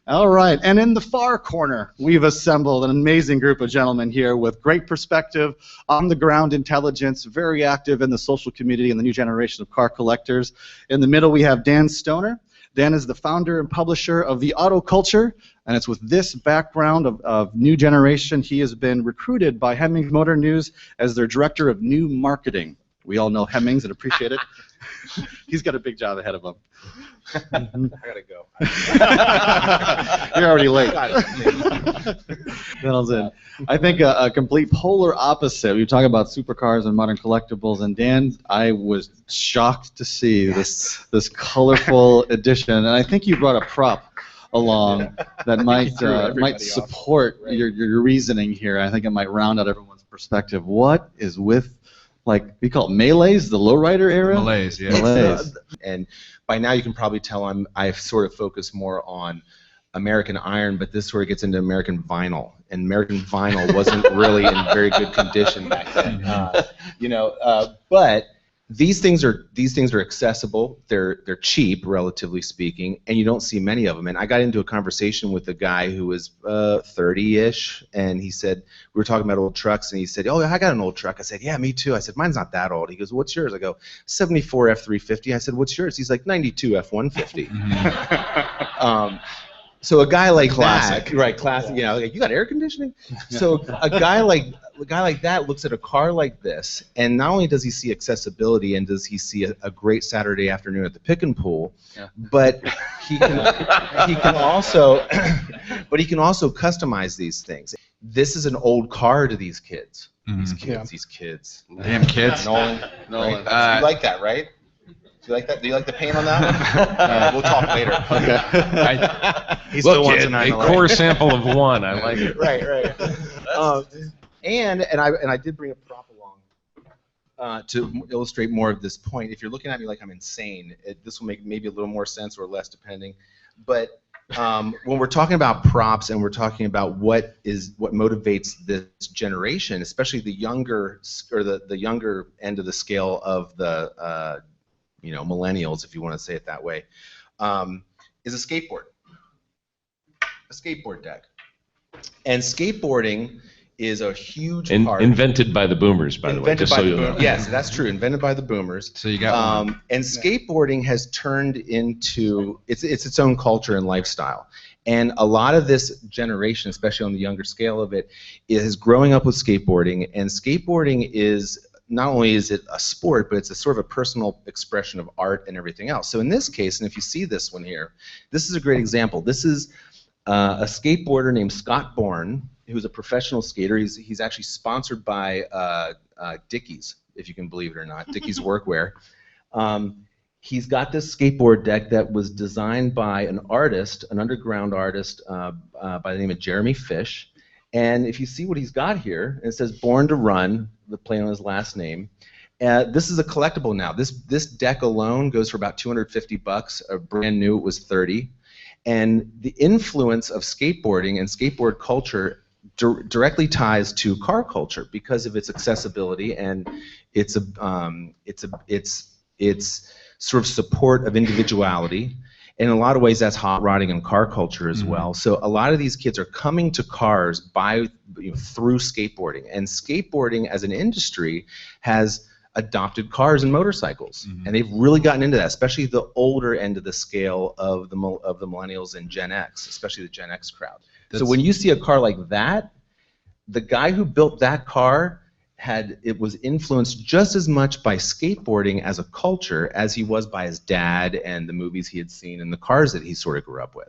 All right, and in the far corner, we've assembled an amazing group of gentlemen here with great perspective, on-the-ground intelligence, very active in the social community and the new generation of car collectors. In the middle, we have Dan Stoner. Dan is the founder and publisher of The Auto Culture, and it's with this background of new generation he has been recruited by Hemmings Motor News as their director of new marketing. We all know Hemmings and appreciate it. He's got a big job ahead of him. I gotta go. You're already late. I think a complete polar opposite. We talk about supercars and modern collectibles, and Dan, I was shocked to see this colorful addition, and I think you brought a prop along that might support your reasoning here. I think it might round out everyone's perspective. What is with, like, we call it melees, the lowrider era? Melees, yeah. Melees. And by now you can probably tell I've sort of focused more on American iron, but this sort of gets into American vinyl. And American vinyl wasn't really in very good condition back then. But these things are accessible. They're cheap, relatively speaking, and you don't see many of them. And I got into a conversation with a guy who was 30-ish, and he said, we were talking about old trucks, and he said, "Oh, I got an old truck." I said, "Yeah, me too." I said, "Mine's not that old." He goes, "What's yours?" I go, "74 F350." I said, "What's yours?" He's like, "92 F150." So a guy like that, right? Classic. You know, like, you got air conditioning. So a guy like that looks at a car like this, and not only does he see accessibility, and does he see a great Saturday afternoon at the pick and pool, but he can also customize these things. This is an old car to these kids. These kids. Damn kids. Nolan. Right. You like that, right? Do you like that? Do you like the paint on that one? We'll talk later. Okay. He's still wants a core sample of one. I like it. Right. And I did bring a prop along to illustrate more of this point. If you're looking at me like I'm insane, this will make maybe a little more sense or less, depending. But when we're talking about props and we're talking about what motivates this generation, especially the younger end of the scale of the millennials, if you want to say it that way, is a skateboard deck. And skateboarding is a huge part. Invented by the boomers, by the way. Just so you know. Yes, that's true. Invented by the boomers. So you got one. And skateboarding has turned into its own culture and lifestyle. And a lot of this generation, especially on the younger scale of it, is growing up with skateboarding. And skateboarding is not only is it a sport, but it's a sort of a personal expression of art and everything else. So in this case, and if you see this one here, this is a great example. This is a skateboarder named Scott Bourne, who's a professional skater. He's actually sponsored by Dickies, if you can believe it or not, Dickies Workwear. He's got this skateboard deck that was designed by an underground artist by the name of Jeremy Fish. And if you see what he's got here, it says "Born to Run," the play on his last name. This is a collectible now. This deck alone goes for about $250. Brand new, it was $30. And the influence of skateboarding and skateboard culture directly ties to car culture because of its accessibility and its sort of support of individuality. In a lot of ways, that's hot rodding and car culture as well. So a lot of these kids are coming to cars through skateboarding, and skateboarding as an industry has adopted cars and motorcycles, and they've really gotten into that, especially the older end of the scale of the millennials and Gen X, especially the Gen X crowd. So when you see a car like that, the guy who built that car was influenced just as much by skateboarding as a culture as he was by his dad and the movies he had seen and the cars that he sort of grew up with.